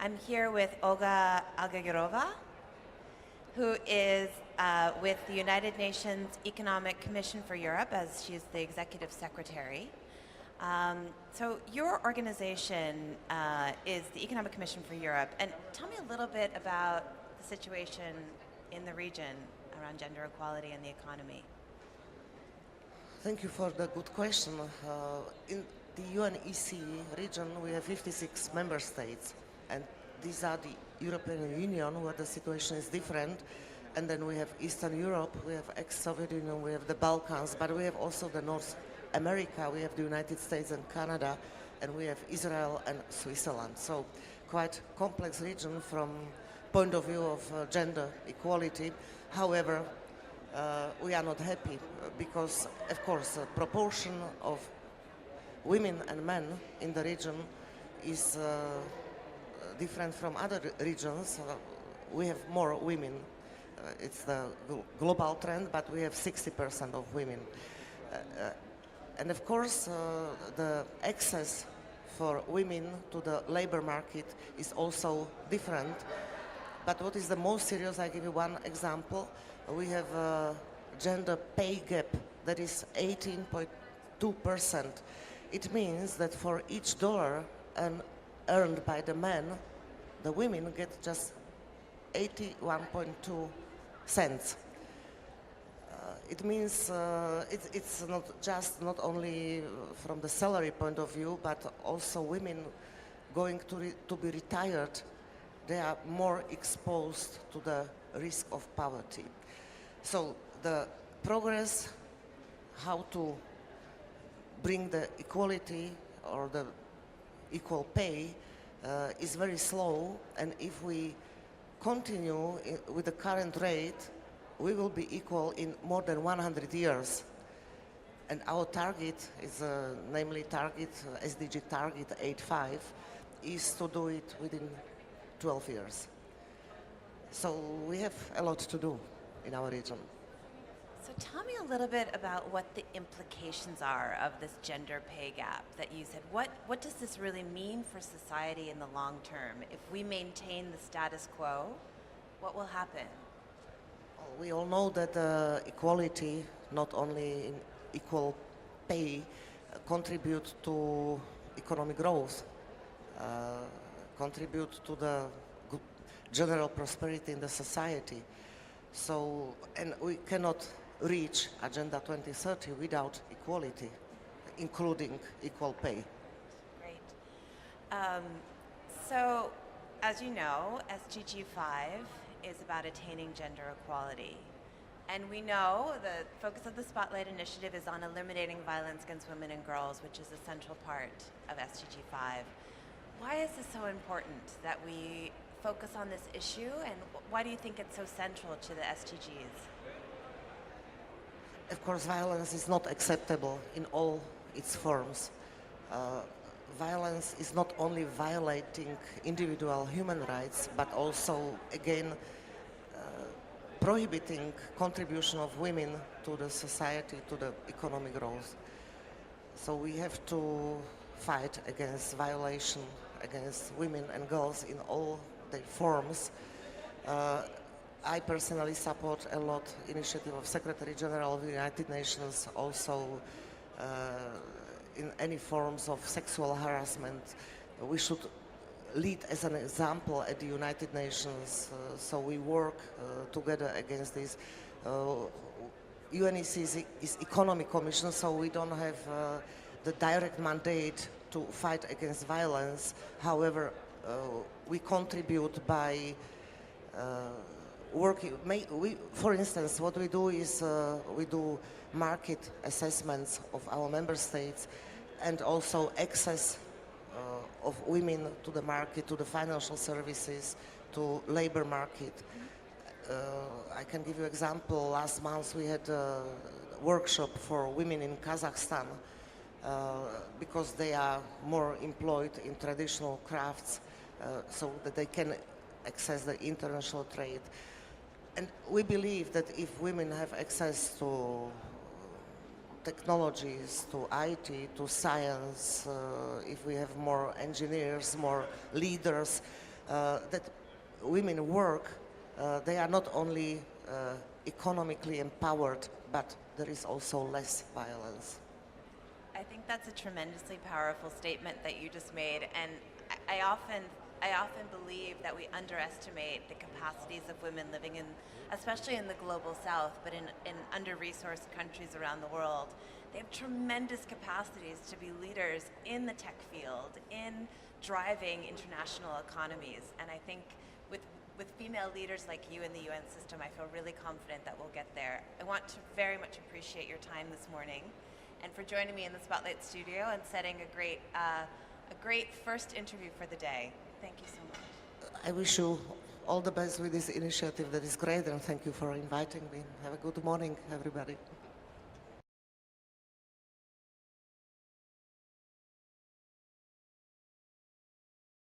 I'm here with Olga Algayerova, who is with the United Nations Economic Commission for Europe, as she's the executive secretary. So your organization is the Economic Commission for Europe, and tell me a little bit about the situation in the region around gender equality and the economy. Thank you for the good question. In the UNECE region, we have 56 member states, and these are the European Union, where the situation is different. And then we have Eastern Europe, we have ex-Soviet Union, we have the Balkans, but we have also the North America, we have the United States and Canada, and we have Israel and Switzerland. So quite complex region from point of view of gender equality. However, we are not happy because, of course, the proportion of women and men in the region is different from other regions. We have more women. It's the global trend, but we have 60% of women. And of course, the access for women to the labor market is also different. But what is the most serious, I give you one example. We have a gender pay gap that is 18.2%. It means that for each dollar earned by the men, the women get just 81.2 cents. It means it's not only from the salary point of view, but also women going to be retired, they are more exposed to the risk of poverty. So the progress, how to bring the equality or the equal pay is very slow, and if we continue with the current rate, we will be equal in more than 100 years. And our target is, namely target, SDG target 85, is to do it within 12 years. So we have a lot to do in our region. So tell me a little bit about what the implications are of this gender pay gap that you said. What does this really mean for society in the long term? If we maintain the status quo, what will happen? We all know that equality, not only in equal pay, contribute to economic growth, contribute to the general prosperity in the society. So, and we cannot reach Agenda 2030 without equality, including equal pay. Great. So, as you know, SDG 5 is about attaining gender equality. And we know the focus of the Spotlight Initiative is on eliminating violence against women and girls, which is a central part of SDG 5. Why is this so important that we focus on this issue, and why do you think it's so central to the SDGs? Of course, violence is not acceptable in all its forms. Violence is not only violating individual human rights, but also, again, prohibiting contribution of women to the society, to the economic growth. So we have to fight against violation against women and girls in all their forms. I personally support a lot initiative of Secretary General of the United Nations, also in any forms of sexual harassment. We should lead as an example at the United Nations, so we work together against this. UNECE is Economic Commission, so we don't have the direct mandate to fight against violence. However, we contribute by working. For instance, what we do is we do market assessments of our member states and also access of women to the market, to the financial services, to labor market. I can give you an example. Last month we had a workshop for women in Kazakhstan because they are more employed in traditional crafts so that they can access the international trade. And we believe that if women have access to technologies, to IT, to science, if we have more engineers, more leaders, that women work, they are not only economically empowered, but there is also less violence. I think that's a tremendously powerful statement that you just made, and I often believe that we underestimate the capacities of women living in, especially in the global south, but in under-resourced countries around the world. They have tremendous capacities to be leaders in the tech field, in driving international economies, and I think with female leaders like you in the UN system, I feel really confident that we'll get there. I want to very much appreciate your time this morning and for joining me in the Spotlight studio and setting a great first interview for the day. Thank you so much. I wish you all the best with this initiative that is great, and thank you for inviting me. Have a good morning, everybody.